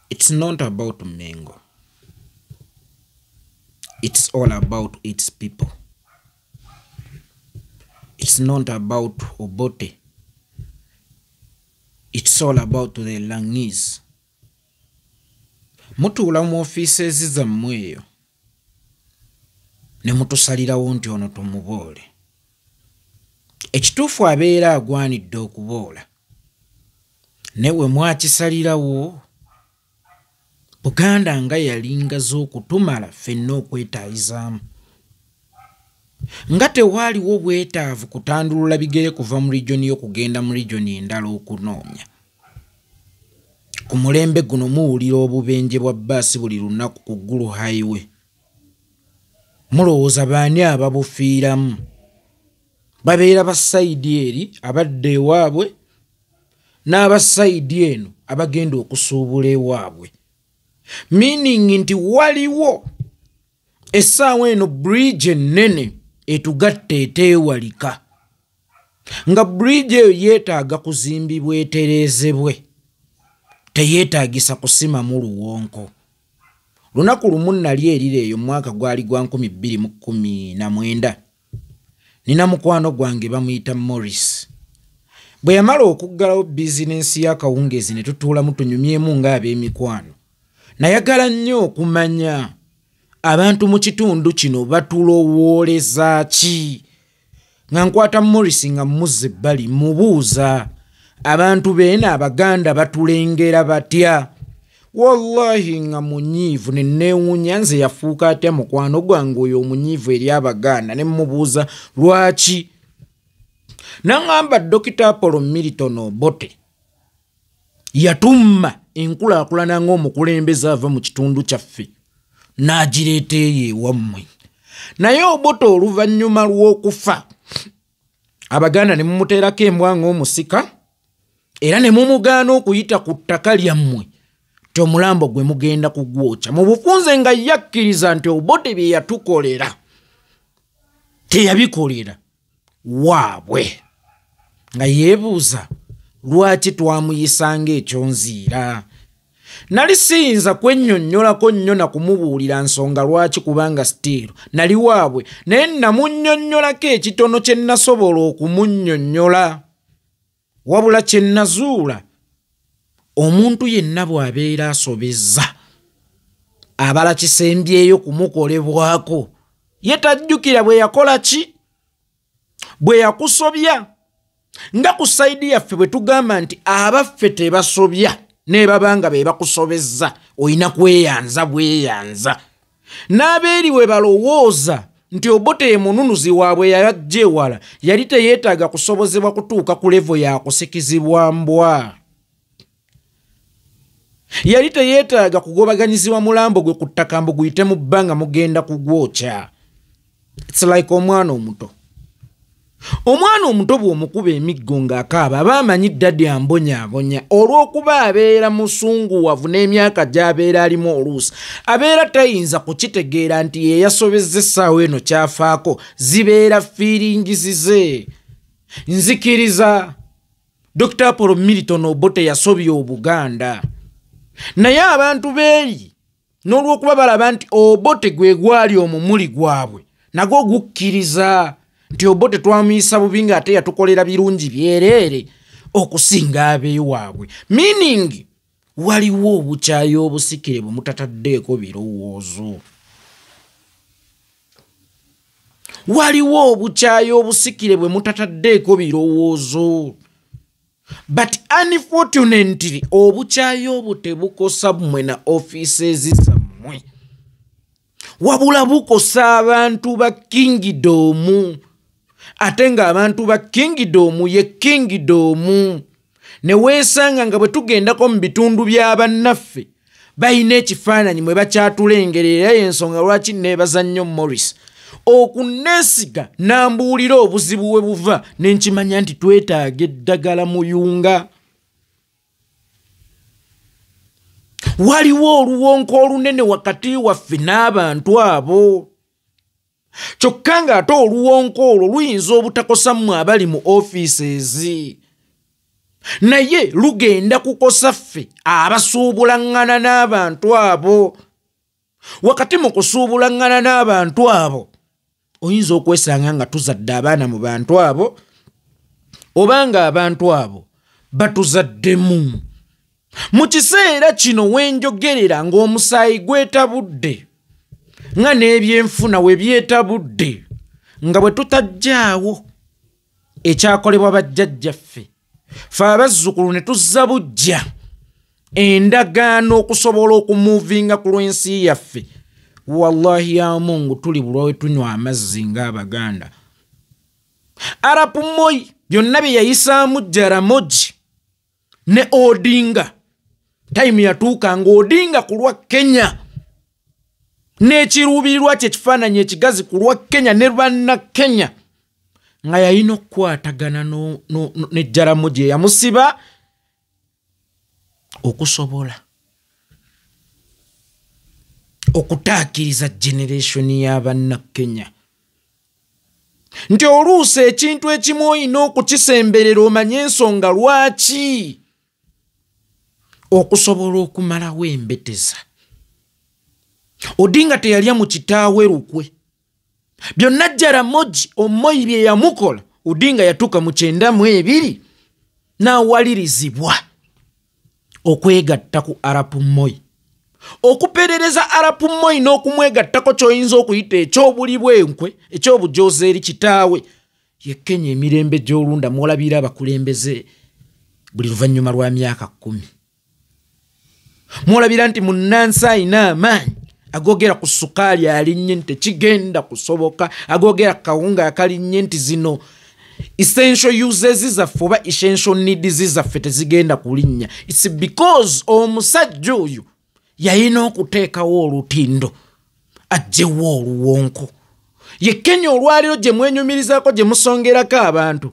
It's not about Mengo. It's all about its people. It's not about Obote. It's all about the Langese. Mutuula mu offices zammwe eyo ne mutusalirawo nti ono tumuboole. Ekituufu abeera agwanidde okuboola. Newe mwakisalirawo Buganda nga yalinga z'okutumala ffenna okwetaayizaamu. Nga tewaaliwo bwetaavu kutandulula bigere kuva mu regioni y'okugenda mu regioni endala okunoonya. Ku mulembe guno muwulira obubenje bwa bbaasi buli lunaku ku Gulu Highway. Mulowooza baani ababufiiramu? Babeera ba sayidi eri abadde ewaabwe n'aba sayidi eno abagenda okusuubula ewaabwe. Meaning nti waliwo essaawa eno bridge ennene etugatte eteewalika. Nga bridge eyo yeetaaga kuzimbibwa etereezebwe. Teyeetaagisa kusimamu luwonko. Lunaku lumu nali erire eyo mwaka gwali gwa 2019. Nina mukwano gwange bamuyita Morris. Bwe yamala okuggalawo bizinensi y'akawungeezi ne tutuulamu tunyumyemu ng'ab'emikwano. Nayagala nnyo okumanya abantu mu kitundu kino batulowooleza ki. Nga nkwata Morris nga muzze ebbali mubuuza abantu beena Abaganda batulengera batya. Wallahi nga munyiivu ne neewuunya nze yafuuka atya mukwano gwange oyo omunyiivu eri Abaganda ne mmubuuza lwaki. N'angamba Dr. Apollo Milton Obote yatumma enkulaakulana ng'omukulembeze ava mu kitundu kyaffe n'agireeta eyo ewammwe. Naye Obote oluvannyuma lw'okufa Abaganda ne mumuteerako embwa ng'omusika era ne mumugaana okuyita ku ttaka lyammwe nti omulambo gwe mugenda kugwokya. Mu bufunze nga yakkiriza nti Obote bye yatukolera teyabikolera waabwe. Nga yeebuuza lwaki twamuyisanga ekyonziira. Nali siyinza kwennyonnyolako nnyo na kumubuulira nsonga lwaki kubanga still nali waabwe, naye namunnyonnyolako ekitono kye nasobola okumunnyonnyola. Wabula kye nazuula omuntu yenna bw'abeera asobezza abala kisembyeyo kumukolebwako ye tajjukira bwe yakola ki, bwe yakusobya. Nga ku sayidi yaffe bwe tugamba nti abaffe tebasobya ne babanga be bakusobezza oyina kweyanza bweyanza. N'abeeri we balowooza nti Obote ye mununuzi waabwe yajja ewala yali teyeetaaga kusobozebwa kutuuka ku levo ya kusikizibwa mbwa. Yali teyeetaaga kugobaganyizibwa mulambo gwe ku ttaka mbu guyite mu bbanga mugenda kugwokya. It's like omwana omuto. Omwana omuto bw'omukuba emiggo ng'akaaba aba amanyi ddadde ambonyaabonya olw'okuba abeera musunguwavu n'emyaka gy'abeera alimu oluusi. Abeera tayinza kukitegeera nti ye yasobezza essaawa eno kyafaako zibeera fiiringizi ze. Nzikiriza Dr. Apollo Milton Obote yasobya Obuganda. Naye abantu beeri n'olw'okuba balaba nti Obote gwe gwali omumuli gwabwe nagwo gukkiriza nti Obote twamuyisa bubi ng'ate yatukolera birungi byereere okusinga ab'ewaabwe. Meaning waliwo obukyayi obusikire bwe mutataddeeko birowoozo. Waliwo obukyayi obusikire bwe mutataddeeko birowoozo. But unfortunately obukyayi obwo tebukosa mmwe na offices zammwe. Wabula bukosa abantu ba Kingdom. Ate nga abantu ba Kingdom ye Kingdom. Ne weesanga nga bwe tugendako mu bitundu bya bannaffe bayina ekifaananyi mwe bakyatulengerera y'ensonga lwaki neebaza nnyo Morris okuneesiga n'ambuulira obuzibu we buva ne nkimanya nti twetaaga eddagala muyunga. Waliwo oluwonko olunene wakati waffe n'abantu abo. Kyokka ng'ate oluwonko olwo luyinza obutakosa mmwe abali mu offices. naye lugenda kukosa ffe abasuubulangana n'abantu abo. Wakati mu kusuubulangana n'abantu abo oyinza okwesanga nga tuzadde abaana mu bantu abo obanga abantu abo batuzaddemu. Mu kiseera kino wenjogerera ng'omusaayi gwetabudde nga n'ebyenfuna we byetabudde nga bwe tutajjaawo ekyakolebwa bajjajjaffe ffe abazzukulu ne tuzza bujja endagaano okusobola okumuvinga ku lw'ensi yaffe, wallahi ya Mungu tuli bulwa we tunywa amazzi ng'Abaganda. Arap Moi byonna bye yayisaamu Jaramogi ne Odinga, time yatuuka nga Odinga ku lwa Kenya n'ekiruubirirwa kye kifaananyi ekigazi ku lwa Kenya ne banna Kenya nga yalina okukwatagana ne Jaramogi eyamusiba okusobola okutaakiriza generation y'abanna Kenya nti oluusi ekintu ekimu olina okukisemberera omanye ensonga lwaki okusobola okumalawo embeteza. Odinga teyalya mu kitaawe lukwe byonna Jaramogi Moi bye yamukola Odinga yatuuka mu 92 n'awalirizibwa okwegatta ku Arap Moi, okuperereza Arap Moi n'okumwegattako ky'oyinza okuyita eky'obuli bwenkwe eky'obujoozi eri kitaawe ye Kenya emirembe gy'olunda mwolabira abakulembeze buli luvannyuma lwa myaka 10. Mwolabira nti munnansi alina amaanyi agogera ku sukaali alinnye nti tekigenda kusoboka, agogera kawunga akalinnye nti zino essential uses zaffe oba essential needs zaffe tezigenda kulinnya. It's because omusajja oyo yalina okuteekawo olutindo ajjewo oluwonko. Ye Kenya olwaliro gye mwenyumirizaako gye musongerako abantu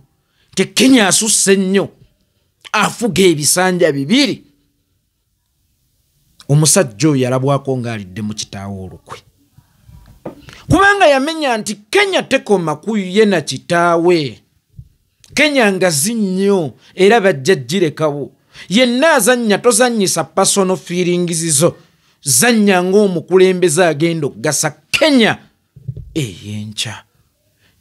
te Kenya asusse nnyo afuga ebisanja 2. Omusajja oyo yalabwako ng'alidde mu kitaawe olukwe kubanga yamenya nti Kenya tekoma ku ye na kitaawe. Kenya ngazi nnyo era bajjajjirekawo. Yenna azannya tozannyisa personal feelings zo, zannya ng'omukulembeze agenda okugasa Kenya ey'enkya.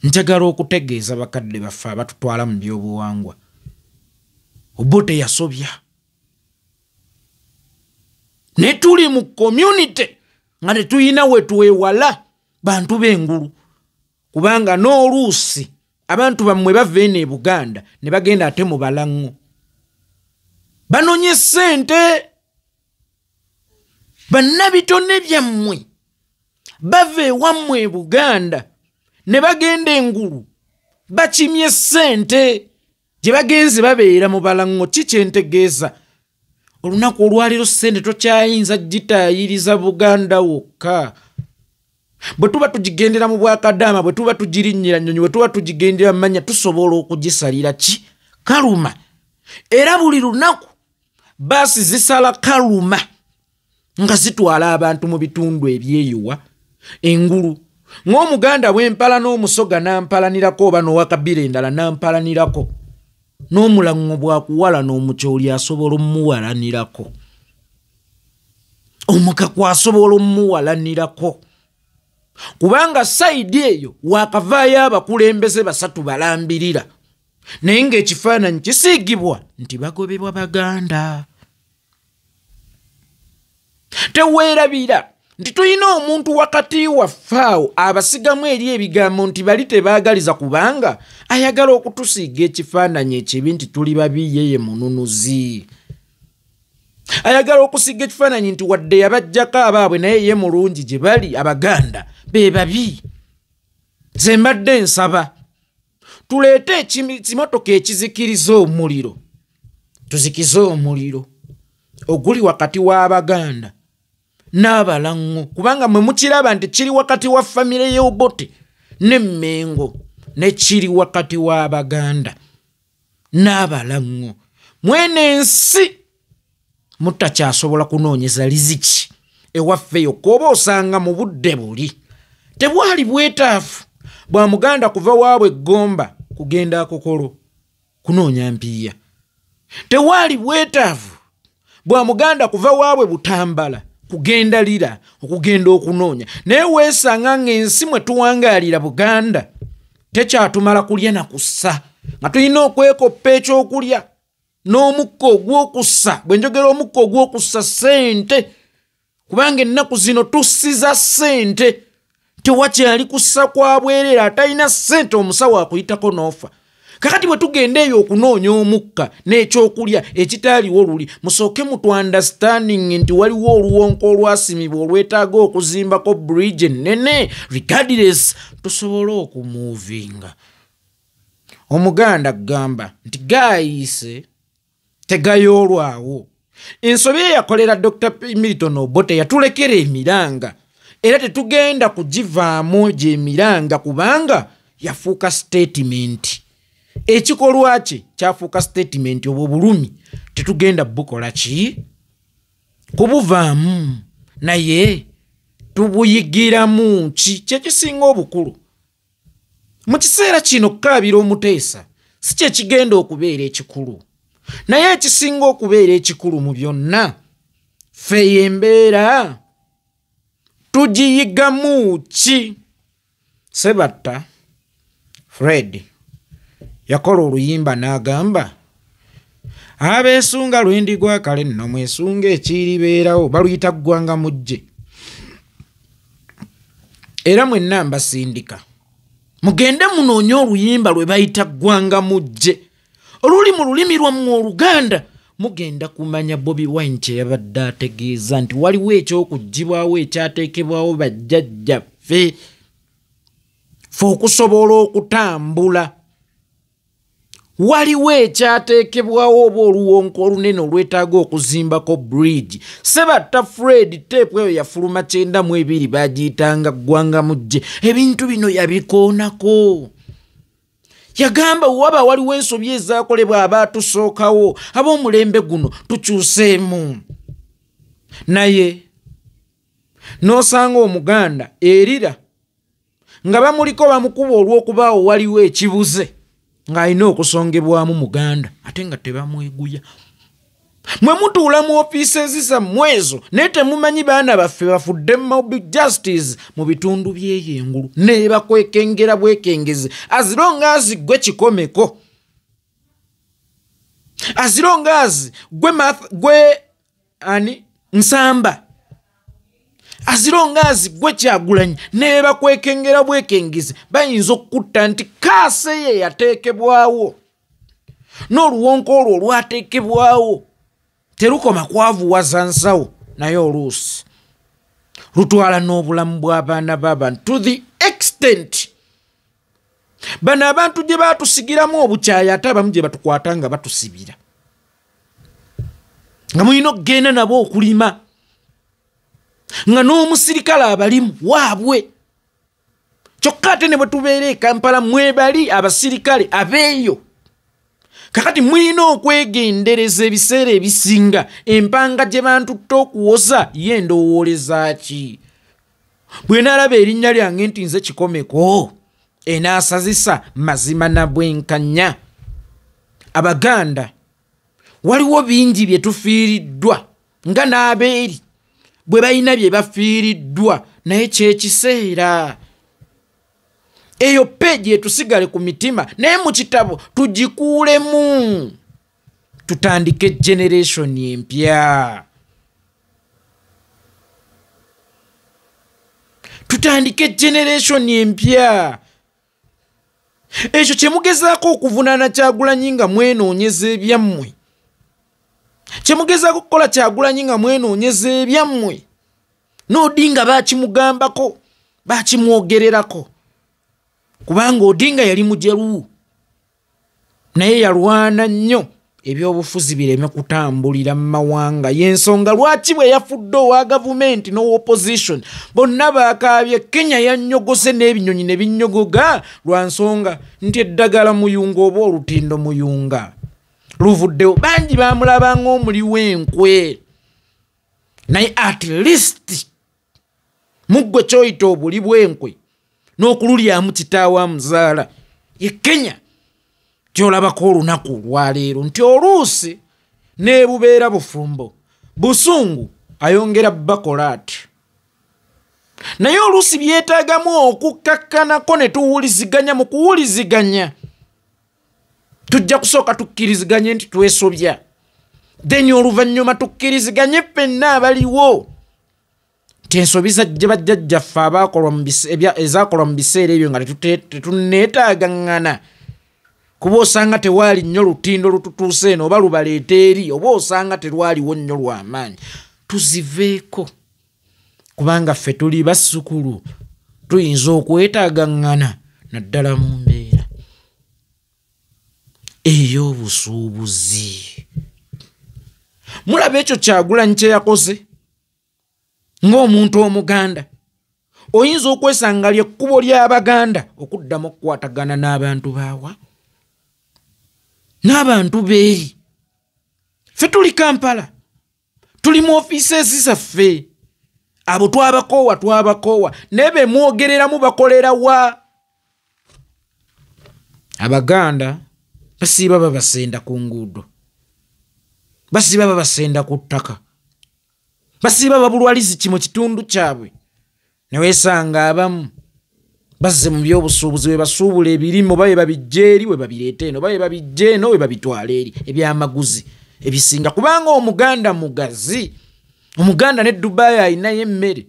Njagala okutegeeza bakadde baffe abatutwala mu byobuwangwa Obote yasobya ne tuli mu community nga tetuyina we tuwewala bantu b'engulu kubanga n'oluusi abantu bammwe bava eno e Buganda ne bagenda ate mu Balango banonye ssente. Bannabitone byammwe bava ewammwe e Buganda ne bagenda engulu bakimye ssente gye bagenzi babeera mu Balango. Kikyentegeeza olunaku olwaliro ssente tokyayinza gitaayiriza Buganda wokka. Bwe tuba tugigendera mu Bwakadaama, bwe tuba tugirinnyira nnyonyi, bwe tuba tugigendera mmanya tusobola okugisalira ki kaluma. Era buli lunaku baasi zisala kaluma nga zitwala abantu mu bitundu ebyeyiwa engulu. Ng'Omuganda bw'empala n'omusoga n'ampalanirako oba n'owakabira endala n'ampalanirako, n'Omulango bwakuwala n'omukyoli asobola omuwalanirako, Omukaku asobola omuwalanirako kubanga sayidi eyo wakavaayo abakulembeze 3 balambirira naye ng'ekifaananyi kisiigibwa nti bagobebwa Baganda. Teweerabira nti tulina omuntu wakati waffe awo abasigamu eri ebigambo nti bali tebaagaliza kubanga ayagala okutusiiga ekifaananyi ekibi nti tuli babi yeye mununuzi. Ayagala okusiiga ekifaananyi nti wadde yabajjako abaabwe naye ye mulungi gye bali Abaganda be babi. Nze mbadde nsaba tuleete ekimotoka ekizikiriza omuliro, tuzikize omuliro oguli wakati w'Abaganda n'Abalango kubanga mwe mukiraba nti kiri wakati wa famire y'Obote ne Mengo ne kiri wakati w'Abaganda n'Abalango. Mwene ensi mutakyasobola kunoonyeza riziki ewaffe yokka oba osanga mu budde buli tebwali bwetaafu bwa Muganda kuva waabwe Gomba kugenda Akokolo kunoonya mpiya. tewali bwetaavu bwa muganda kuva waabwe Butambala kugenda lira okugenda okunoonya naye weesanga ng'ensi mwe tuwangaalira Buganda tekyatumala kulya na kussa nga tulina okwekoppa ekyokulya n'omukka ogw'okussa bwe njogera omukka ogw'okussa ssente kubanga ennaku zino tussiza ssente tewakyali kussa kwa bwerera atalina ssente omusawo akuyitako n'ofa kakati bwe tugenda eyo okunoonya omukka n'ekyokulya ekitaaliwo luli musooke mutu understanding nti waliwo oluwonko olwasimibwa olwetaaga okuzimbako bridge ennene regardless tusobole okumuvinga. Omuganda gamba nti gaayise tegayoolwawo. Ensobi eyakolera Dr. Milton Obote yatulekera emiranga era tetugenda kugivaamu gy'emiranga kubanga yafuuka statement. Ekikolwa kye kyafuuka statement obwo bulumi tetugenda bukola ki kubuvaamu naye tubuyigiramu ki kyekisinga obukulu. Mu kiseera kino kukaabira Omuteesa si kye kigenda okubeera ekikulu naye ekisinga okubeera ekikulu mu byonna ffe embeera tugiyigamu ki. Sebatta Fred yakola oluyimba n'agamba abeesunga lwendigwa kale nno mwesunga ekiribeerawo baluyita ggwanga mujje era mwenna mbasindika mugende munoonye oluyimba lwe bayita ggwanga mujje oluli mu lulimi lwammwe Oluganda mugenda kumanya Bobi Wine kye yabadde ategeeza nti waliwo eky'okuggyibwawo ekyateekebwawo bajjajjaffe ffe okusobola okutambula. Waliwo ekyateekebwawo oba oluwonko olunene olwetaaga okuzimbako bridge. Sebatta Fred teepu eyo yafuluma 92 bagiyitanga ggwanga mujje. Ebintu bino yabikoonako. Yagamba waba waliwo ensobi ezaakolebwa abaatusookawo ab'omulembe guno tukyuseemu. Naye n'osanga Omuganda erira nga bamuliko bamukuba olw'okubaawo waliwo ekibuze ng'alina okusongebwamu Muganda ate nga tebamweguya. Mwe mutuula mu ofiisi zammwe ezo naye temumanyi baana baffe bafudde mob justice mu bitundu by'eyengulu ne bakwekengera bwekengeze azironga aziggwe kikomeko azironga azi gwe Nsamba azironga azi gwe Kyagulanyi ne bakwekengera bwekengeze bayinza okutta nti kaase ye yateekebwawo n'oluwonko olwo olwateekebwawo terukoma kwavuwaza nsawo naye oluusi lutwala n'obulamu bw'abaana b'abantu to the extent bano abantu gye baatusigiramu obukyayi ate abamu gye batukwata nga batusibira nga mulina okugenda nabo okulima nga n'omusirikale abalimu waabwe kyokka ate ne bwe tubeera e Kampala mwebali abasirikale abeeyo kakati mulina okwegendereza ebiseera ebisinga empanga gye bantutte okuwoza ye ndowooleza ki. Bwe naalaba erinnya lyange nti nze Kikomeko enaasazisa mazima na bwenkanya. Abaganda waliwo bingi bye tufiiriddwa nga n'abeeri bwe balina bye bafiiriddwa naye kyekiseera eyo peegi etusigale ku mitima naye mu kitabo tugikuulemu tutandike generation empya. Tutandike generation empya. Ekyo kye mugezaako okuvunaana Kyagulanyi nga mwenoonyeza ebyammwe. Kye mugezaako okukola Kyagulanyi nga mwenoonyeza ebyammwe. N'Odinga baakimugambako, baakimwogererako. Kubanga Odinga yali mujeru. Naye yalwana nnyo ebyobufuzi bireme kutambulira mu mawanga. Y'ensonga lwaki bwe yafudde owa gavumenti n'opposition bonna baakaabye Kenya yannyogose n'ebinyonyi ne binnyogoga lwa nsonga nti eddagala muyunga oba olutindo muyunga luvuddewo. Bangi baamulaba ng'omuli w'enkwe naye at least muggwe kyoyita obuli bw'enkwe n'okululyamu kitaawe amuzaala ye Kenya gy'olabako olunaku olwaleero nti oluusi ne bubeera bufumbo busungu ayongera bakolaati naye oluusi byetaagamu okukakkanako ne tuwuliziganya mu kuwuliziganya tujja kusooka tukkiriziganye nti twesobya then oluvannyuma tukkiriziganye ffenna abaliwo nti ensobi zajja bajjajjaffe ezaakolwa mu biseera ebyo nga tetunneetaagaŋŋana kuba osanga tewaali nnyo lutindo lututuuse eno oba lubaleeta eri oba osanga terwaliwo nnyo lw'amaanyi tuziveeko kubanga ffe tuli bassukulu tuyinza okwetaagaŋŋana naddala mu mbeera ey'obusuubuzi. Mulaba ekyo Kyagulanyi kye yakoze ng'omuntu omuganda oyinza okwesanga ly'ekkubo ly'Abaganda okuddamu okukwatagana n'abantu baawa n'abantu beeri. Ffe tuli Kampala tuli mu ofiiseezi zaffe abo twabakoowa naye be mwogereramu bakolera wa? Abaganda basiiba babasenda ku nguudo, basiiba babasenda ku ttaka, basiiba babulwa riziki mu kitundu kyabwe ne weesanga abamu bazze mu by'obusuubuzi we basuubula ebirimu babe babijja eri we babireeta eno babe babijja eno we babitwala eri ebyamaguzi ebisinga kubanga omuganda mugazi. Omuganda ne Dubai ayinayo emmere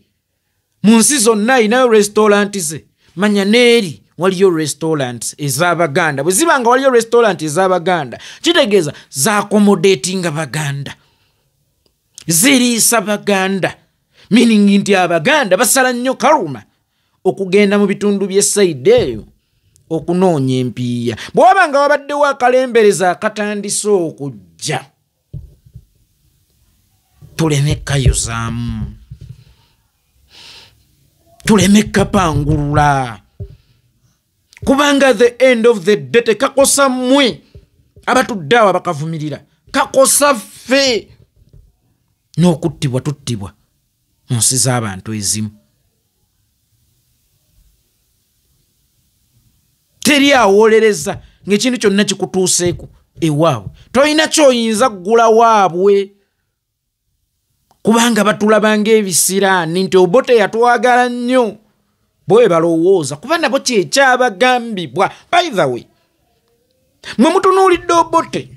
mu nsi zonna ayinayo restaurant ze manya neeri waliyo restaurant ez'Abaganda bwe zibanga waliyo restaurant ez'Abaganda kitegeeza z'accommodatinga Baganda ziriisa Baganda meaning nti Abaganda basala nnyo kaluma okugenda mu bitundu by'essayidi eyo okunoonya empiiya. Bwe wabanga wabaddewo akalembereza akatandise okujja tuleme kayozaamu, tuleme kapangulula kubanga the end of the day tekakosa mmwe abatudde awo bakavumirira, kakosa ffe n'okuttibwa tuttibwa mu nsi z'abantu ezimu. Teri awolereza ng'ekintu kyonna kikutuuseeko ewaabwe tolina ky'oyinza kugula waabwe kubanga batulabanga ebisiraani nti Obote yatwagala nnyo bwe balowooza kuba nabo kyekyabagambibwa. By the way, mwe mutunuulidde Obote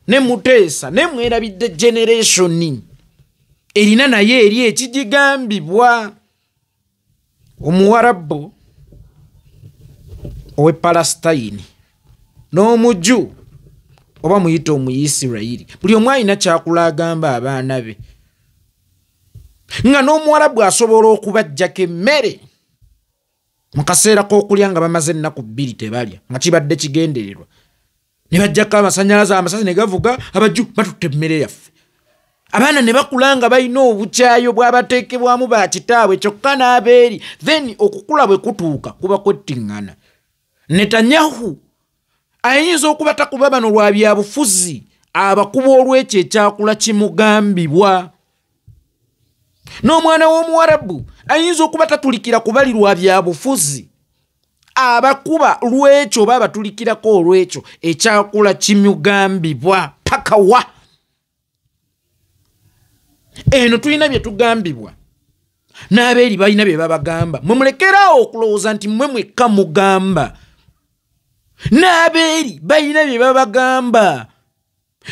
ne Muteesa ne mwerabidde generation erina naye eri ekigigambibwa. Omuwarabu owe Palestine n'omuju oba muyita Omuyisirayiri buli omu alina kyakulagamba abaana be nga n'Omuwarabu asobola okubajjako emmere mu kaseera k'okulya nga bamaze ennaku 2 tebalya nga kibadde kigendererwa ne bajjako amasannyalaze amasasi ne gavuga abajju batutte emmere yaffe. Abaana ne bakulanga balina obukyayo bw'abateekebwamu ba kitaabwe kyokka n'abeeri then okukula bwe kutuuka kuba kwettiŋŋana. Netanyahu ayinza okuba takuba bano lwa byabufuzi abakuba olw'ekyo ekyakula kimugambibwa. N'omwana w'Omuwarabu ayinza okuba tatulikira kubali lwa byabufuzi abakuba lw'ekyo oba abatulikirako olw'ekyo ekyakula kimugambibwa paka wa. Eno tulina bye tugambibwa n'abeeri balina bye babagamba. Mwe mulekeraawo okulowooza nti mmwe mwekka mugamba, n'abeeri balina bye babagamba.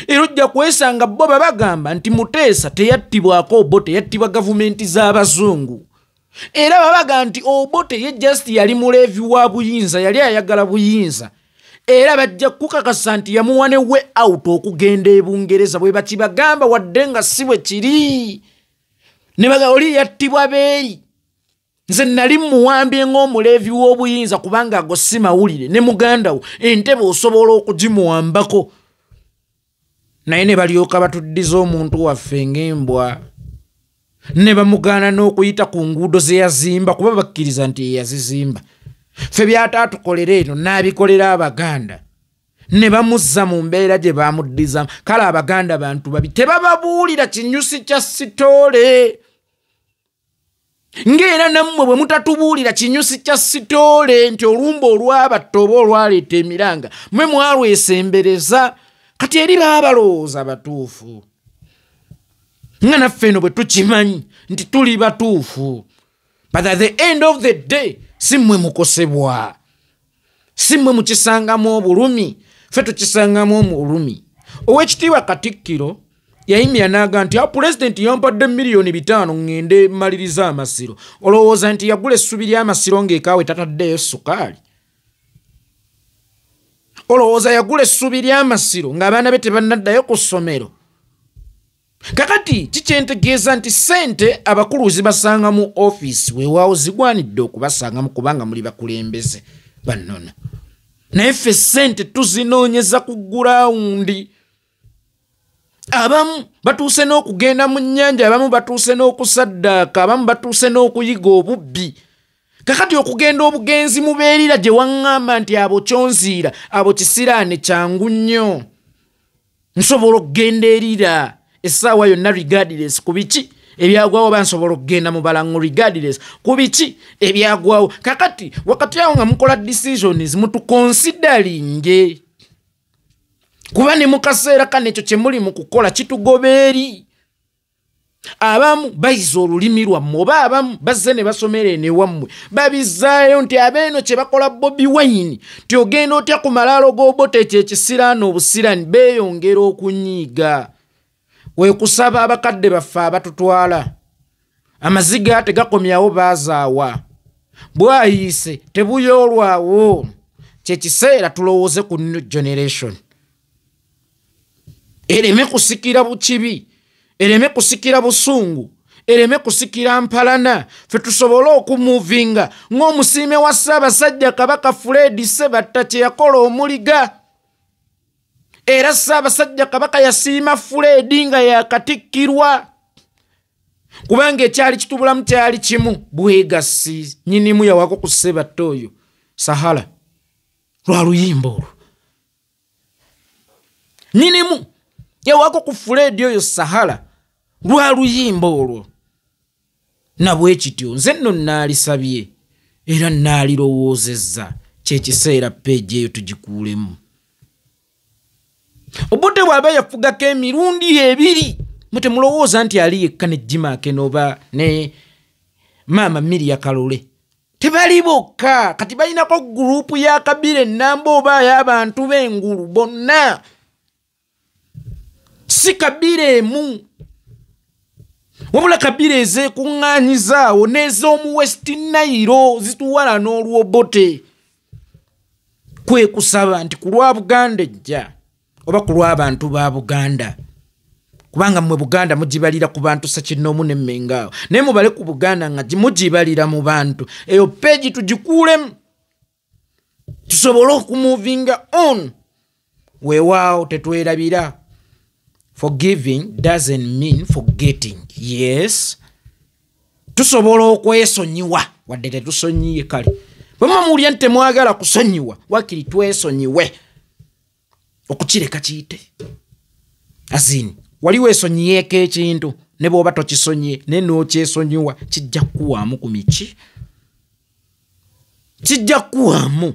Era ojja kwesanga bo babagamba nti Muteesa teyattibwako Obote, yattibwa gavumenti z'Abazungu. Era babaga nti Obote ye just yali muleevi wa buyinza, yali ayagala buyinza. Era bajja kukakasa nti yamuwa ne we out okugenda e Bungereza bwe bakibagamba wadde nga si bwe kiri. Ne baga oli yattibwa beeri. Nze nali muwambye ng'omuleevi w'obuyinza kubanga ago si mawulire ne muganda wo entebe osobola okugimuwambako. Naye ne balyoka batuddiza omuntu waffe ng'embwa ne bamugaana n'okuyita ku nguudo ze yazimba kuba bakkiriza nti ye yazizimba. Ffe byataatukolera eno n'abikolera Abaganda ne bamuzza mu mbeera gye baamuddizamu. Kale Abaganda bantu babi tebababuulira kinyusi kya sitoole ng'era nammwe bwe mutatubuulira kinyusi kya sitoole nti olumba olwabatta oba olwaleeta emiranga mmwe mwalwesembereza. kati eri baabalowooza batuufu nga naffe eno bwe tukimanyi nti tuli batuufu, but at the end of the day si mmwe mukosebwa, si mmwe mukisangamu obulumi, ffe tukisangamu obulumi. Owekitiibwa Katikkiro yayimya n'aga nti pulezidenti yampadde $5,000,000 ngende maliriza amasiro. Olowooza nti yagula essubi ly'amasiro ng'ekaawe tataddeyo sukaali? Olowooza yagula essubi ly'amasiro ng'abaana be tebannaddayo ku ssomero? Kakati kikyentegeeza nti ssente abakulu zibasanga mu ofiisi, weewaawo zigwanidde okubasangamu kubanga muli bakulembeze bannona. Naye ffe ssente tuzinoonyeza ku gurawundi. Abamu batuuse n'okugenda mu nnyanja, abamu batuuse n'okusaddaaka, abamu batuuse n'okuyiga obubbi. Kakati okugenda obugenzi mubeerira gye waŋŋamba nti abo kyonziira, abo kisiraane kyangu nnyo. Nsobola okugenda erira essaawa yonna regardless ku biki ebyagwawo, bansobola okugenda mu balango regardless ku biki ebyagwawo. Kakati wakati awo nga mukola decisions mutukonsidalinge, kuba ne mu kaseera kano ekyo kye muli mu kukola kitugoba eri. Abamu bayiza olulimi lwammwe, oba abamu bazze ne basomera eno ewammwe babizzaayo nti abeeno kye bakola Bobi Wine, nti ogenda otya ku malaalo g'Obote ekyo ekisiraani obusiraani, beeyongera okunyiiga. Weekusaba abakadde baffe abatutwala, amaziga tegakomyawo baazaawa, bwayiise tebuyoolwawo. Kye kiseera tulowooze ku new generation, ereme kusikira bukibi, ereme kusikira busungu, ereme kusikira mpalana. Ffe tusobole okumuvinga ng'omusiime wa Ssaabasajja Kabaka Fred Ssebatta kye yakola omuliga. Era Ssaabasajja Kabaka yasiima Fred nga yakatikkirwa, kubanga ekyali kitubulamu kyali kimu, bwegassi. Nnyinimu yawako ku Ssebatta oyo Sahara lwa luyimba olwo. Nnyinimu yawako ku Fred oyo Sahara lwa luyimba olwo. Na bwe kityo nze nno naalisabye era naalirowoozezza, kyekiseera peegi eyo tugikuulemu. Obote bw'aba yafugako emirundi 2, mutemulowooza nti ali yekka ne Jimake noba ne Maama Miria Kalole. Tebali bokka, kati balinako gurupu ya Kabila ennamba oba y'abantu b'engulu bonna. Si Kabila emu, wabula Kabila ezeekuŋŋaanyizaawo n'ez'omu West Nile zituwala n'olw'Obote. Kwe kusaba nti ku lwa Buganda ejja, oba ku lw'abantu ba Buganda, kubanga mmwe Buganda mugibalira ku bantu Ssekinnoomu ne Mmengaawo, naye mubale ku Buganda nga mugibalira mu bantu. Eyo peegi tugikuulemu, tusobole okumuvinga on. Weewaawo tetwerabira. Forgiving doesn't mean forgetting. Yes, tusobola okwesonyiwa wadde tetusonyiye kale. Bwe muwulira nti temwagala kusonyiwa, wakiri twesonyiwe okukireka kiyite. Azini wali weesonyiyeeko ekintu ne bw'oba tokisonyiye naye n'okyesonyiwa, kijja kukuwaamu ku miki, kijja kukuwaamu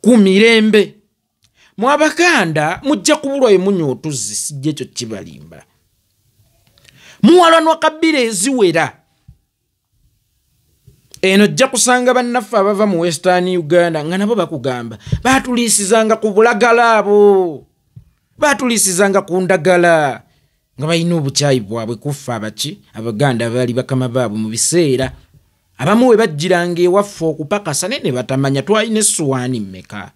ku mirembe. Mu Abaganda mujja kubulwa emunywa otuzzi, sijja ekyo kibalimba. Muwalanwa Kabila eziwera. Eno ojja kusanga bannaffe abava mu Western Uganda nga nabo bakugamba baatuliisizanga ku bulagala abo, baatuliisizanga ku ndagala, nga balina obukyayi bwabwe kuffe abaki Abaganda baali bakama baabwe mu biseera. Abamu we bajjiranga ewaffe okupakasa naye ne batamanya twalina essuwaani mmeka.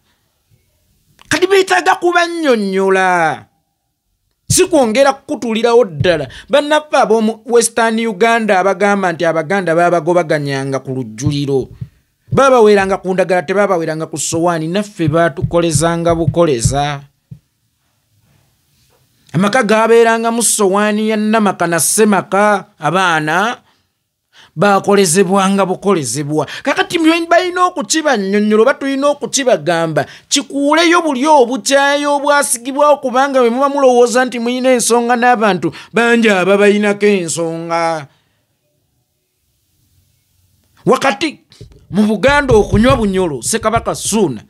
Kati beetaaga kubannyonnyola, si kwongera kukutulirawo ddala. Bannaffe ab'omu Western Uganda abagamba nti Abaganda baabagobaganyanga ku lujjuliro, baabaweeranga ku ndagala, tebaabaweeranga ku ssowaani. Naffe baatukolezanga bukoleza. Amaka gaabeeranga mu ssowaani ya Namaka na Ssemaka, abaana baakolezebwanga bukolezebwa. Kakati balina okukibannyonnyola oba tulina okukibagamba kikuuleyo buli obukyayo obwasigibwawo, kubanga bwe muba mulowooza nti muyina ensonga n'abantu bangi ababayinako ensonga. Wakati mu Buganda okunywa bunyolo Ssekabaka Ssuuna,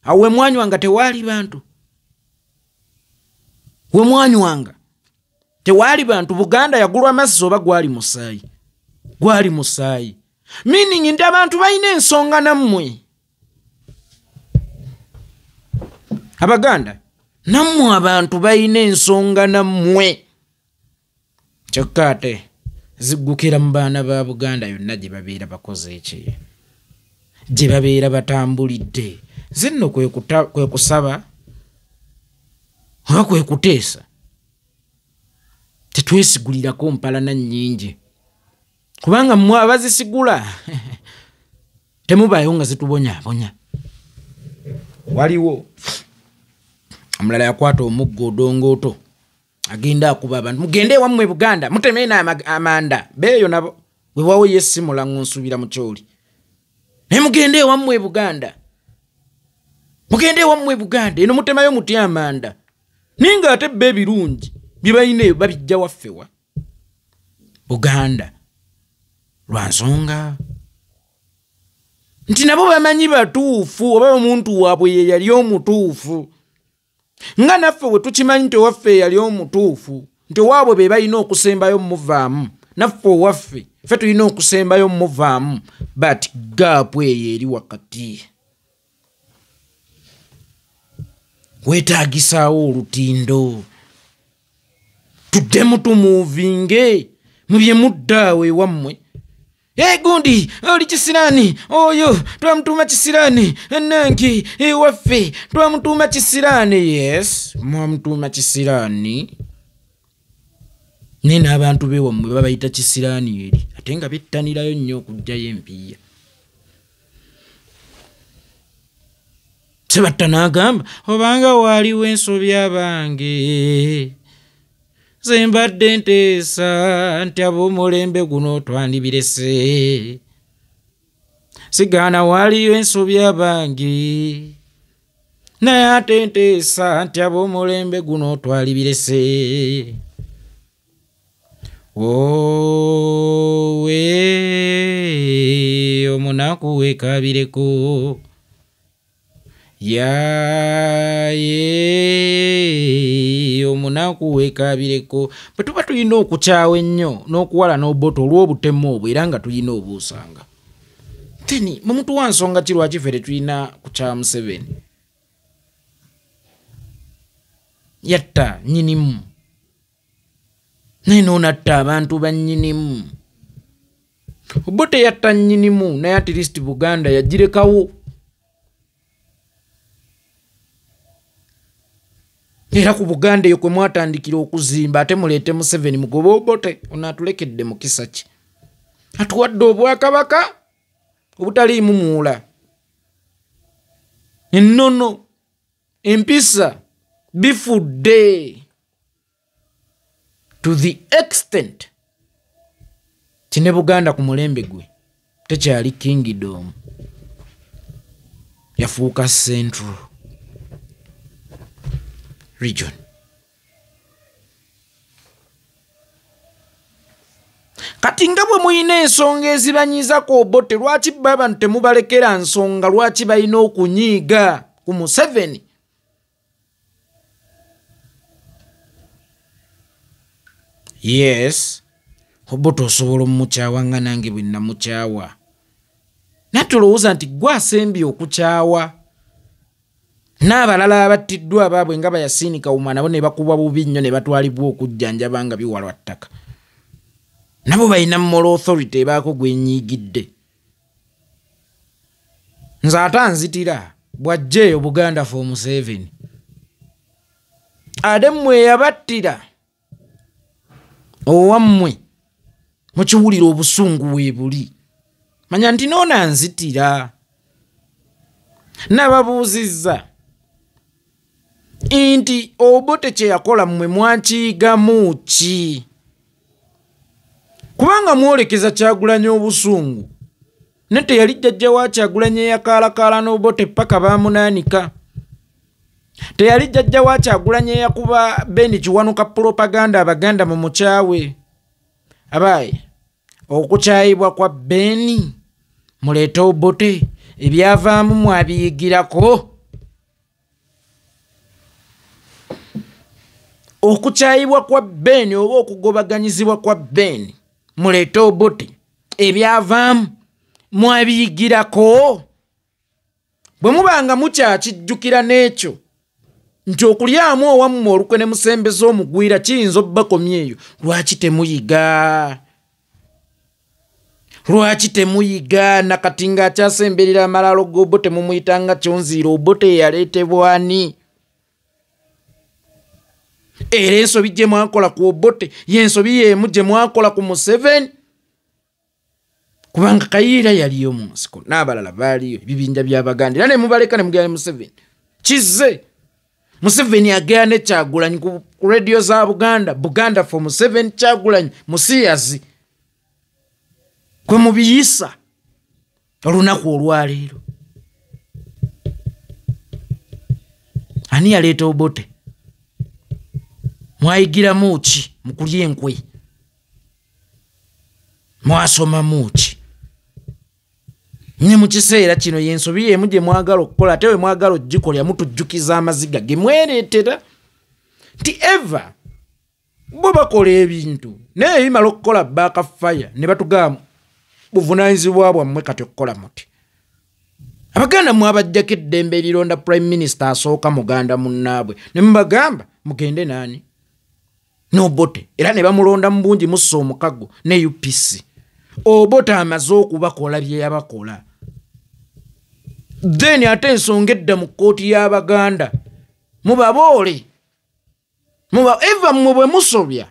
awo we mwanywanga tewaali bantu. we mwanywanga tewali bantu Buganda yagulwa mazzi oba gwali musaayi meaning nti abantu balina ensonga nammwe Abaganda nammwe abantu balina ensonga nammwe kyokka ate ziggukira mu baana ba Buganda yonna gye babeera bakoze eki gye babeera batambulidde zinno kwe kusaba oba kwe kuteesa tetwesigulirako mpalana nnyingi kubanga mmwe abazisigula temubayo nga zitubonyaabonya. Waliwo omulala yakwata omuggo odongooto agenda akuba abantu mugende ewammwe Buganda muteme n'amanda beeyo nabo wewawo yesimula nsuubira mu kyoli naye mugende ewammwe Buganda eno mutemayo mutya amanda ninga ate bbe ebirungi bye balina eyo babijja waffewa Buganda lwa nsonga nti nabo bamanyi batuufu oba omuntu waabwe ye yali omutuufu nga naffe bwe tukimanyi nti owaffe yali omutuufu nti waabwe be balina okusembayo muvaamu naffe owaffe ffe tulina okusembayo muvaamu but gaapu eyo eri wakati weetaagisaawo olutindo tuddemu tumuvinge mu bye muddaawo ewammwe. Gundi oli kisirani oyo twamutuuma kisirani ennange ewaffe twamutuuma kisirani. Yes mwamutuuma kisirani naye n'abantu bewammwe babayita kisirani eri ate nga bettanirayo nnyo okugjayo empiya. Sebatta n'agamba obanga waaliwo ensobi abange ze mbadde nteesa nti ab'omulembe guno twandibirese sigaana waaliyo ensobi abange naye ate nteesa nti ab'omulembe guno twalibirese. Owe omunaku weekabireko yaye omunaku weekabireko bwe tuba tulina okukyawa ennyo n'okuwala n'oboto olw'obutemu obwo era nga tulina obuusanga teni mu muntu wa nsonga ki lwaki ffe tetulina kukyawa Museveni yatta nnyinimu naye n'onatta abantu bannyinimu obote yatta nnyinimu naye at least Buganda yagirekawo era ku Buganda eyo kwe mwatandikira okuzimba ate muleete Museveni mugobe obote onaatulekedde mu kisa ki atuwadde obwakabaka obutaliimu muwula ennono empisa bifudde to the extent kine Buganda ku mulembe gwe tekyali kingdom yafuuka central region. Kati nga bwe muyina ensonga ezibanyizako obote lwaki baba temubalekera nsonga lwaki balina okunyiiga ku Museveni? Yes obote osobola omukyawa nga nange bwe namukyawa natulowooza nti gwasembye okukyawa n'abalala abattiddwa abaabwe nga Yasini Kawuma nabo ne bakubwa bubi nnyo ne batwalibwa okujjanjaba nga biwalwa ttaka nabo balina moral authority ebaako gwenyiigidde nze ate anzitira bw'ajjeeyo Buganda for Museveni ate mmwe yabattira owammwe mukiwulira obusungu weebuli manya nti noona nzitira nababuuzizza inti obote kye yakola mmwe mwakiyigamu ki kubanga mwolekeza Kyagulanyi obusungu ne teyali jjajja wa Kyagulanyi eyakaalakaala n'obote paka baamunaanika teyali jjajja wa Kyagulanyi eyakuba Beni Kiwanuka propaganda Abaganda mu mukyawe abaayi okukyayibwa kwa Beni muleete obote ebyavaamu mwabiyigirako okukyayibwa kwa Ben oba okugobaganyizibwa kwa Ben muleete Obote ebyavaamu mwabiyigirako bwe mubanga mukyakijjukira n'ekyo nti okulyamu owammwe olukwe ne musembeza omugwira kiyinza obbakomya eyo lwaki temuyiga nakati nga akyasemberera amalalo g'Obote mumuyitanga Kyonziira Obote yaleetebwa ani era ensobi gye mwakola ku Obote y'ensobi y'emu gye mwakola ku Museveni kubanga Kayiira yaliyo mu nsiko n'abalala baaliyo ebibinja by'Abaganda era ne mubaleka ne mugenda Museveni kizze Museveni agera ne Kyagulanyi ku radio za Buganda for Museveni Kyagulanyi musiyazi kwe mubiyisa olunaku olwaleero ani yaleeta Obote mwayigiramu ki mukulya enkwe mwasomamu ki ne mu kiseera kino y'ensobi y'emu gye mwagala okukola ate we mwagala ogikolya mutujjukiza amaziga ge mwereetera nti eva bo bakola ebintu naye bimala okukola baakafaya ne batugamba buvunaanyizibwa bwammwe kati okukola muti Abaganda mwabajjako eddembe erironda prime minister asooka muganda munnaabwe ne mubagamba mugende naani n'Obote era ne bamulonda mu bungi mussa omukago ne UPC Obote amaze okubakola bye yabakola then ate ensonga edda mu kkooti y'Abaganda mubaboole eva mmwe bwe musobya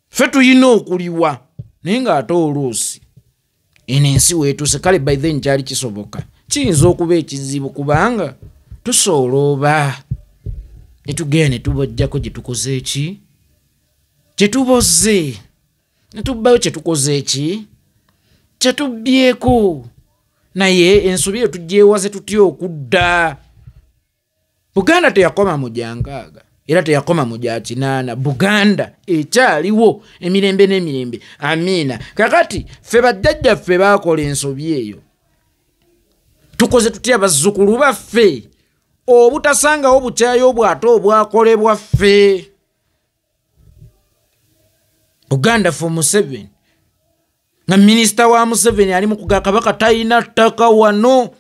ffe tuyina okuliwa naye ng'ate oluusi eno ensi weetuuse kale by then kyali kisoboka kiyinza okuba ekizibu kubanga tusoolooba ne tugenda ne tubajjako gye tukoze eki kye tuboze ne tubbayo kye tukoze eki kye tubbyeko naye ensobi eyo tugyewaze tutya okudda Buganda teyakoma mu gyankaaga era teyakoma mu gya kinaana Buganda ekyaliwo emirembe n'emirembe amiina kakati ffe bajjajjaffe baakola ensobi eyo tukoze tutya bazzukulu baffe obutasangawo bukyayi obwate obwakolebwa ffe Buganda for Museveni nga minisita wa Museveni ali mu kugaa Kabaka talina ttaka wano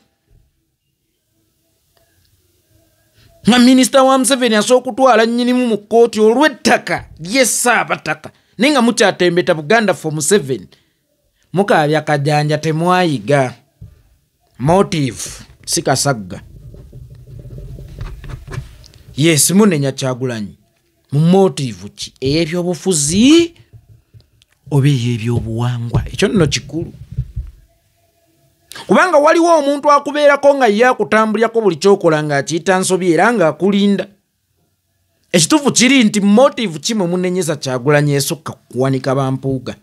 nga minisita wa Museveni asooka okutwala nnyinimu mu kkooti olw'ettaka lye Ssaabataka naye nga mukyatembeta Buganda for Museveni mukaabya kajanja temwayiga motive si kasagga yes munenya Kyagulanyi mu motive ki ey'ebyobufuzi oba ey'ebyobuwangwa ekyo nno kikulu kubanga waliwo omuntu akubeerako nga ye akutambulyako buli kyokola ng'akiyita nsobi era ng'akulinda ekituufu kiri nti motive kimwe munenyeza Kyagulanyi esukka kuwanika bampuuga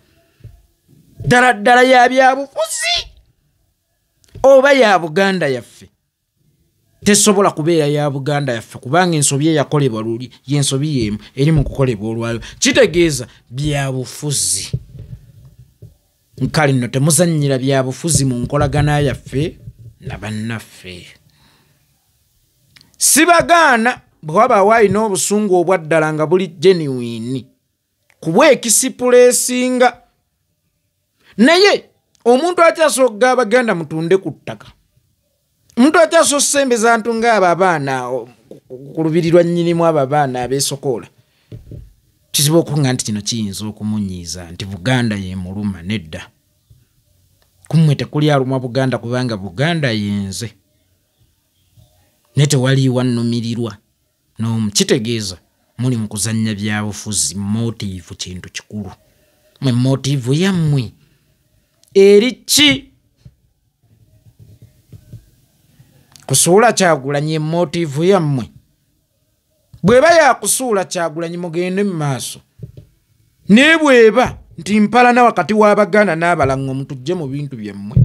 ddala ya byabufuzi oba ya Buganda yaffe tesobola kubeera ya Buganda yaffe kubanga ensobi eyakolebwa luli y'ensobi y'emu eri mu kukolebwa olwaliro kitegeeza byabufuzi nkali nno temuzannyira byabufuzi mu nkolagana yaffe na bannaffe sibagaana bwe wabaawo alina obusungu obwaddala nga buli genuine kubwa ekisipuleesinga naye omuntu akyasoga Abaganda mutunde ku ttaka omuntu akyasosembeza ntu ng'abo abaana ku lubiri lwa nnyinimu abo abaana abeesokoola kizibu okuŋŋa nti kino kiyinza okumunyiiza nti Buganda ye muluma nedda kummwe tekuli alumwa Buganda kubanga Buganda yenze ne tewaliiwa nnumirirwa n'omu kitegeeza muli mu kuzannya byabufuzi motive kintu kikulu mwe motive yammwe eri ki kusuula Kyagulanyi motive yammwe bweba yakusuula Kyagulanyi mugende mu maaso ne bweba nti mpalana wakati w'Abaganda n'Abalango mutujje mu bintu byammwe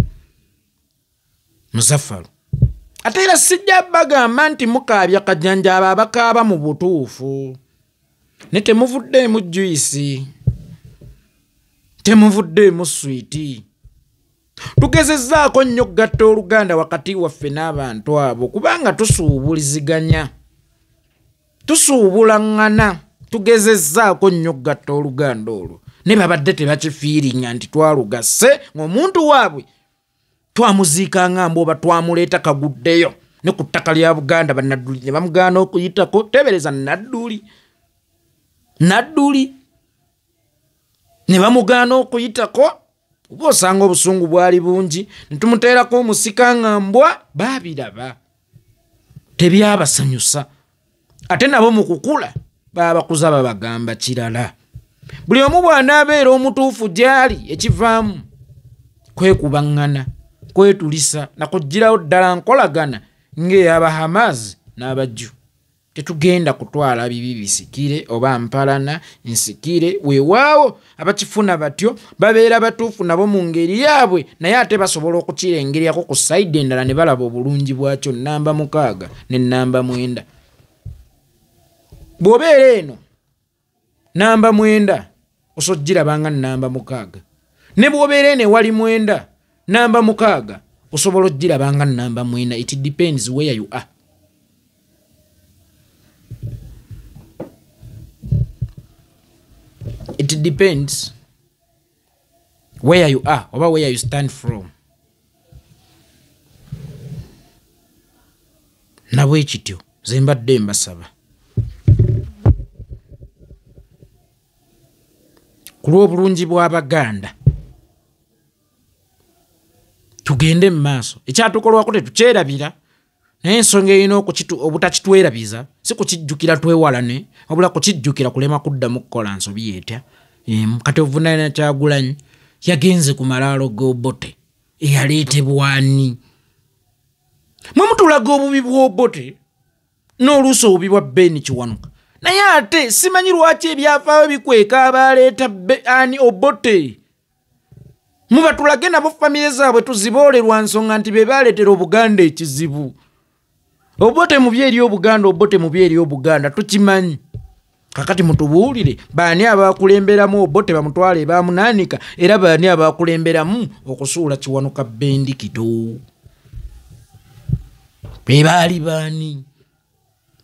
Muzaffaru ate era sijja bagamba nti mukaabya kajanjaaba abakaaba mu butuufu ne temuvuddeemu juisi temuvuddeemu swiiti tugezezzaako nnyo okugatta Oluganda wakati waffe n'abantu abo kubanga tusuubuliziganya tusuubulaŋŋana tugezezzaako nnyo gatta oluganda olwo ne babadde tebakifiiringa nti twalugase ng'omuntu waabwe twamuziikanga mbu oba twamuleeta kaguddeyo ne ku ttaka lya Buganda bannadduli ne bamugaana okuyitako. Tebereza nadduli ne bamugaana okuyitako. Oba osanga obusungu bwali bungi ne tumuteerako omusika nga mbwa baabiraba tebyabasanyusa. Ate nabo mu kukula babakuza babagamba kirala. Buli omu bw'anaabeera omutuufu gy'ali ekivaamu kwekubaŋŋana kwetulisa nakugirawo ddala nkolagana ng'eyaba Hamas n'abajju. Tetugenda kutwala bibi bisikire oba mpalana nsikire. Weewaawo abakifuna batyo babeera batuufu nabo mu ngeri yaabwe, naye ate basobola okukirengeryako ku sayidi endala ne balaba obulungi bwakyo. Nnamba 6 ne nnamba 9. Bw'obeera eno nnamba 9 osojjirabanga nnamba 6, ne bw'obeera eno ewali 9 nnamba 6 osobola oggirabanga nnamba 9. It depends where you are. It depends where you are oba where you stand from. Nabwe kityo zembadde mbasaba ku lw'obulungi bw'Abaganda tugende mu maaso. Ekyatukolwako tetukyerabira, naye ensonga erina obutakitwerabiza si kukijjukira twewalane, wabula kukijjukira kulema kuddamu kukola nsobi etya. Kati ovunaana Kyagulanyi yagenze ku malaalo g'Obote eyaleetebwa ani? Mwe mutulaga obubi bw'Obote n'oluusi obubi bwa Ben Kiwanuka, naye ate simanyi lwaki ebyafaayo bikweka abaleeta ani Obote. Mubatulage nabo famire zaabwe tuziboolerwa nsonga nti be baaleetera Obuganda ekizibu. Obote mubi eri Obuganda, Obote mubi eri Obuganda tukimanyi. Kakati mutubuulire baani abakulemberamu Obote bamutwale bamunaanika, era baani abakulemberamu okusuula Kiwanuka Bendikito. Be baali baani?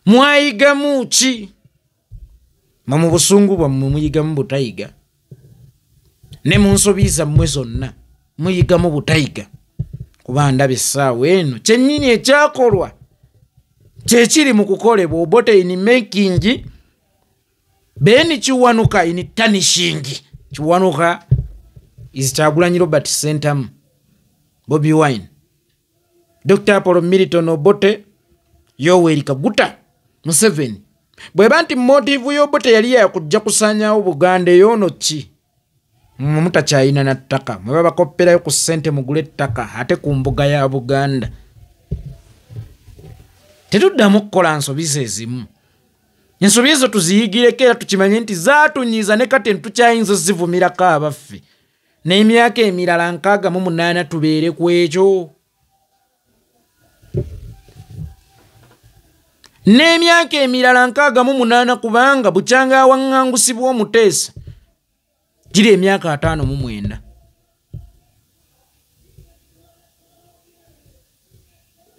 Mwayigamu ki? Mu busungu bwammwe muyigamu butayiga, ne mu nsobi zammwe zonna muyigamu butayiga. Kuba ndaba essaawa eno kyennyini ekyakolwa kyekiri mu kukolebwa. Obote in making, Ben Kiwanuka in tarnishing. Kiwanuka is Kyagulanyi Robert Sentamu, Bobi Wine, Dr. Apollo Milton Obote, Yoweri Kaguta Museveni. Bweba nti motivu y'Obote yali yakujja kusaanyaawo Buganda ey'ono ki? Mutakyayina na ttaka, mwe babakopperayo ku ssente mugule ettaka ate ku mbuga ya Buganda. Tetuddamu kukola nsobi ezimu. Ensobi ezo tuziyigireko era tukimanye nti zaatunyiiza ne kati ntukyayinza zivumirako abaffe. N'emyaka emirala 68 tubeere ku ekyo. N'emyaka emirala 68 kubanga bukyanga awaŋŋangusibwa Omuteesa giri emyaka 59.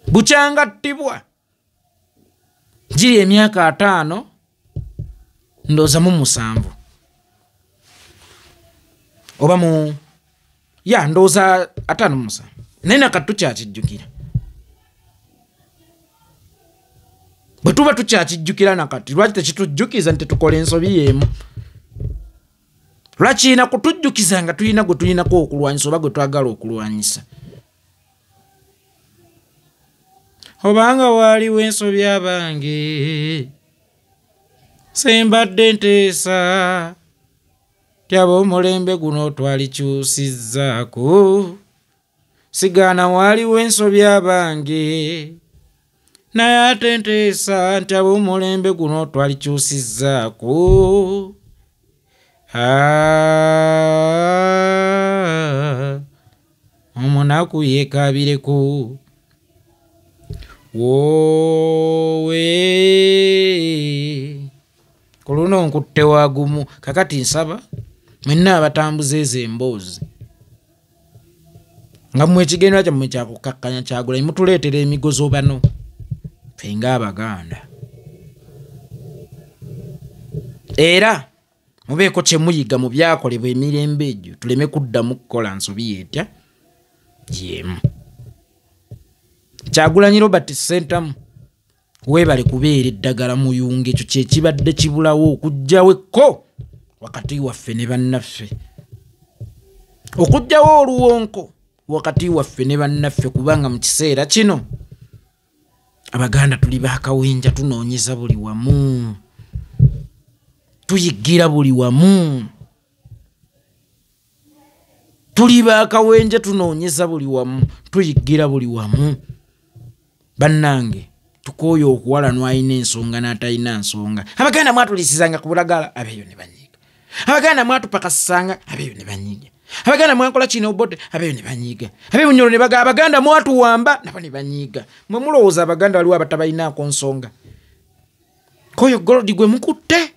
Bukyanga ttibwa giri emyaka 5 ndooza mu 7 oba mu ndooza 57 naye nakati tukyakijjukira. Bwe tuba tukyakijjukira nakati lwaki tekitujjukiza nti tukola ensobi y'emu? Lwaki kutujjukiza nga tulina gwe tulinako okulwanyisa oba gwe twagala okulwanyisa? Obanga waaliwo ensobi abange sembadde nteesa tyaba omulembe guno twalikyusizzaako. Sigaana waaliwo ensobi abange naye ate nteesa nti ab'omulembe guno twalikyusizzaako. Omunaku yeekabireko woowe ku luno nkutte wagumu. Kakati nsaba mwenna abatambuza ezo emboozi nga mmwe ekigendera kyammwe kyakukakkanya Kyagulanyi mutuleetera emigozo bano ffe ng'Abaganda. era mubeeko kye muyiga mu byakolebwa emirembe egyo tuleme kuddamu kukola nsobi etya yemu. Kyagulanyi Robert Sentamu weebale kubeera eddagala muyunga, ekyo kyekibadde kibulawo okugjawo ekko wakati waffe ne bannaffe, okugjawo oluwonko wakati waffe ne bannaffe, kubanga mu kiseera kino Abaganda tuli baakawenja, tunoonyeza buli wamu, tuyiggira buli wamu, tuli baakawenja tunoonyeza buli wamu, tuyiggira buli wamu. Bannange tukooyo okuwalanwa alina ensonga n'atalina nsonga. Abaganda mwatulisizanga ku bulagala, abeeyo ne banyiiga. Abaganda mwatupakasanga, abeeyo ne banyiiga. Abaganda mwakola kino obote, abeeyo ne banyiiga. Abeebunyolo ne baga Abaganda mwatuwamba, nabo ne banyiiga. Mwe mulowooza Abaganda waliwo abatabalinaako nsonga? Koyo Gold gwe mukutte,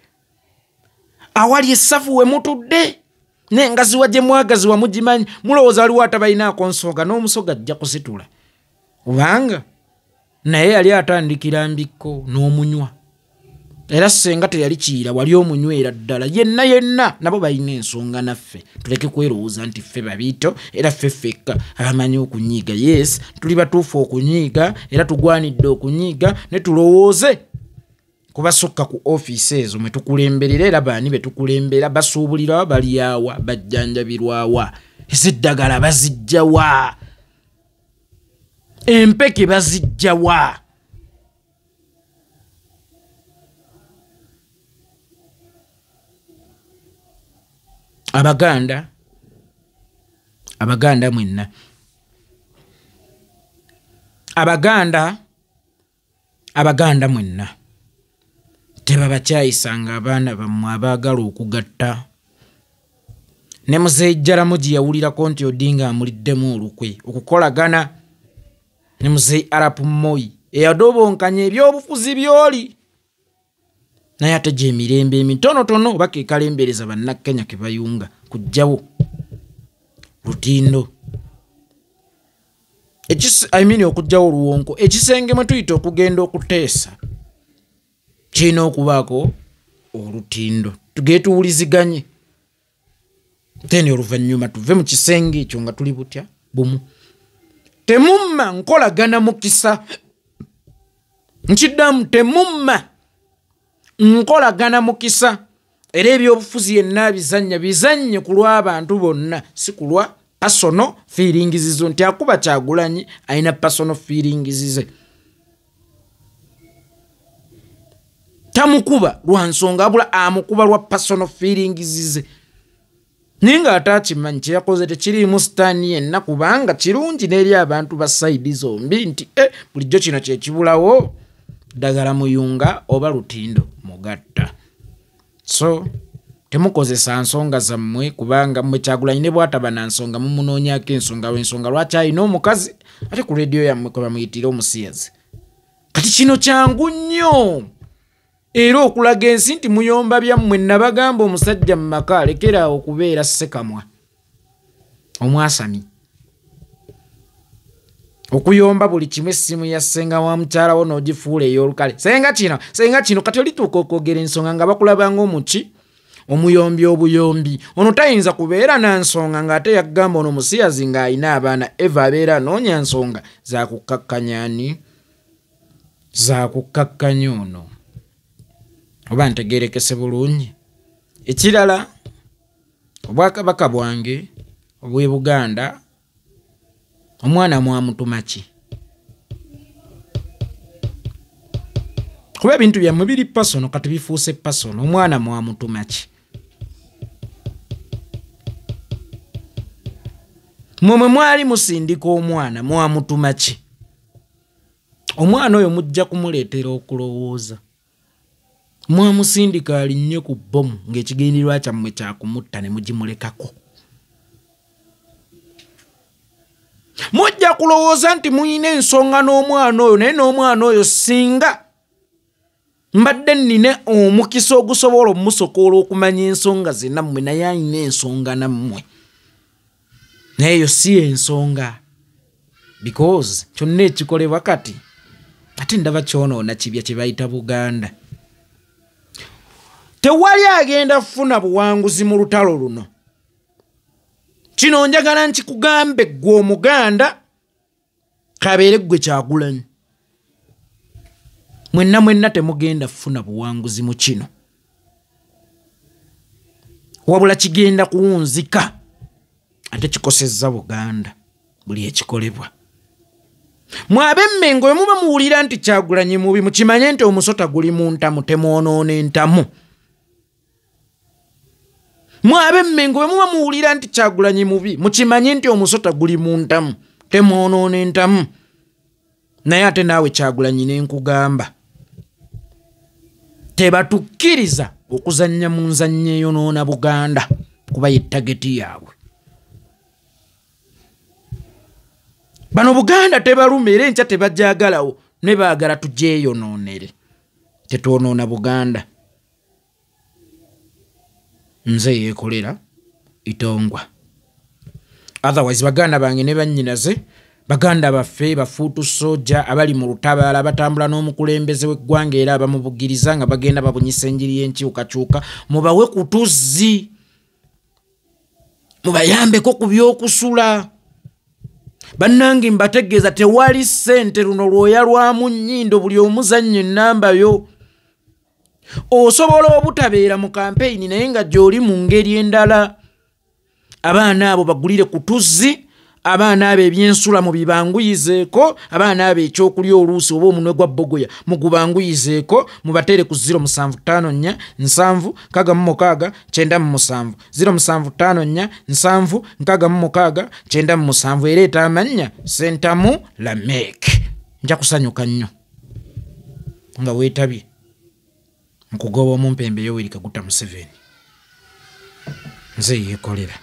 awali essafu we mutudde, n'engaziwa gye mwagaziwa mugimanyi, mulowooza waliwo atabalinaako nsonga, n'omusoga ajja kusitula. Kubanga naye yali atandikira mbikko n'omunywa, era senga teyali kiyira wali omunywera ddala, yenna nabo balina ensonga naffe. Tuleke kwerowooza nti ffe babiito era ffe ffekka abamanyi okunyiiga. Yes, tuli batuufu okunyiiga era tugwanidde okunyiiga, ne tulowooze kubasukka ku ofiisi ezo mwe tukulemberera, era baani be tukulembera, basuubulirawa, balyawa, bajjanjabirwawa, eziddagala bazijjawa, empeke bazijjawa. Abaganda mwenna, Abaganda mwenna tebabakyayisanga abaana bammwe abaagala okugatta. Ne muzeejjala mugi yawulirako nti Odinga amuliddemu olukwe okukolagana ne muzeeyi Arap Moi eyadobonkanya ebyobufuzi byoli, naye ate gye emirembe emitonotono oba ke kalembereza bannakenya ke bayunga kujjawo lutindo. Okujjawo oluwonko, ekisenge mwe tuyita okugenda okuteesa kirina okubaako olutindo, tugende tuwuliziganye, teni oluvannyuma tuve mu kisenge ekyo nga tuli butya bumu. Temumma nkolagana mukisa, nkiddamu temumma nkolagana mukisa, era ebyobufuzi yenna bizannye ku lw'abantu bonna, si ku lwa personal feelings zo, nti akuba Kyagulanyi alina personal feelings ze. Tamukuba lwa nsonga abula amukuba lwa personal feelings ze. Ninga atakimanyi kye yakoze tekiriimu sitaani yenna, kubanga kirungi n'eri abantu ba sayidi zombi nti bulijjo kino kye kibulawo, ddagala muyunga oba lutindo mugatta. So temukozesa nsonga zammwe, kubanga mmwe Kyagulanyi ne bw'ataba na nsonga mumunoonyako ensonga w'ensonga lwaki alina omukazi ate ku leediyo yammwe kwe bamuyitira omusiyazi. Kati kino kyangu nnyo era okulaga ensi nti muyomba byammwe. Nabagamba omusajja mu maka alekeraawo okubeera ssekamwa omwasami, okuyomba buli kimu essimu ya ssenga wa mukyalawo n'ogifuula ey'olukale. Senga kino kati olituuka okwogera ensonga nga bakulabanga omuki omuyombi obuyombi. Ono tayinza kubeera na nsonga ng'ate yagamba ono musiyazi ng'alina abaana. Eva abeera anoonya nsonga zakukkakkanyani, zakukakkanya ono. Oba ntegeerekese bulungi. Ekirala, Obwakabaka bwange obw'e Buganda, omwana mwamutuma ki? Kuba ebintu byammwe biri personal kati bifuuse personal. Omwana mwamutuma ki? Mmwe mwali musindika omwana mwamutuma ki? Omwana oyo mujja kumuleetera okulowooza. Mwamusindika alinnye ku bbomu ng'ekigendererwa kyammwe kya kumutta ne mugimulekako. Mujja kulowooza nti muyina ensonga n'omwana oyo, naye n'omwana oyo singa mbadde nnina omukisa ogusobola omusokola okumanya ensonga ze nammwe, naye alina ensonga nammwe. Naye eyo si ensonga, because kyonna ekikolebwa kati ate ndaba kyonoona kibya kye bayita Buganda. tewali agenda kufuna buwanguzi mu lutalo luno. Kino njagala nkikugambe ggwe Omuganda, kabeere ggwe Kyagulanyi. Mwenna temugenda kufuna buwanguzi mu kino. Wabula kigenda kuwunzika ate kikosezza Buganda buli ekikolebwa. Mwab'Emmengo bwe muba muwulira nti Kyagulanyi mubi, mukimanye nti omusota guli mu ntamu, temwonoona entamu. Mwab'Emmengo bwe muba muwulira nti Kyagulanyi mubi, mukimanye nti omusota guli mu ntamu, temwonoona entamu. Naye ate naawe Kyagulanyi ne nkugamba, tebatukkiriza okuzannya mu nzannya eyonoona Buganda kuba ye tageti yaabwe. Bano Buganda tebalumira enkya tebajagalawo, ne baagala tugyeyonoonere. Tetwonoona Buganda. Nze yeekolera Itongwa. Otherwise Baganda bange ne bannyinaze, Baganda baffe bafuutu soja abali mu lutabaala batambula n'omukulembeze w'eggwanga era abamubugiriza nga bagenda babunyisa enjiri y'enkyukakyuka, mubawe ku tuzzi, mubayambeko ku by'okusula. Bannange mbategeeza tewali ssente luno lwoya lwamu nnyindo, buli omuzannyo ennamba yo. Osobola obutabeera mu kampeyini naye nga gy'oli mu ngeri endala. Abaana abo bagulire ku tuzzi, abaana abo ebyensula mu bibanguyizeeko, abaana abo ekyokulya oluusi oba omunwe gwa bogoya mugubanguyizeeko, mubateere ku 0754 7 66 97 0754 7 66 97 ereeta amannya Ssentamu Lamek. Nja kusanyuka nnyo nga weetabye mu kugoba omumpembe Yoweri Kaguta Museveni. Nze yeekolera.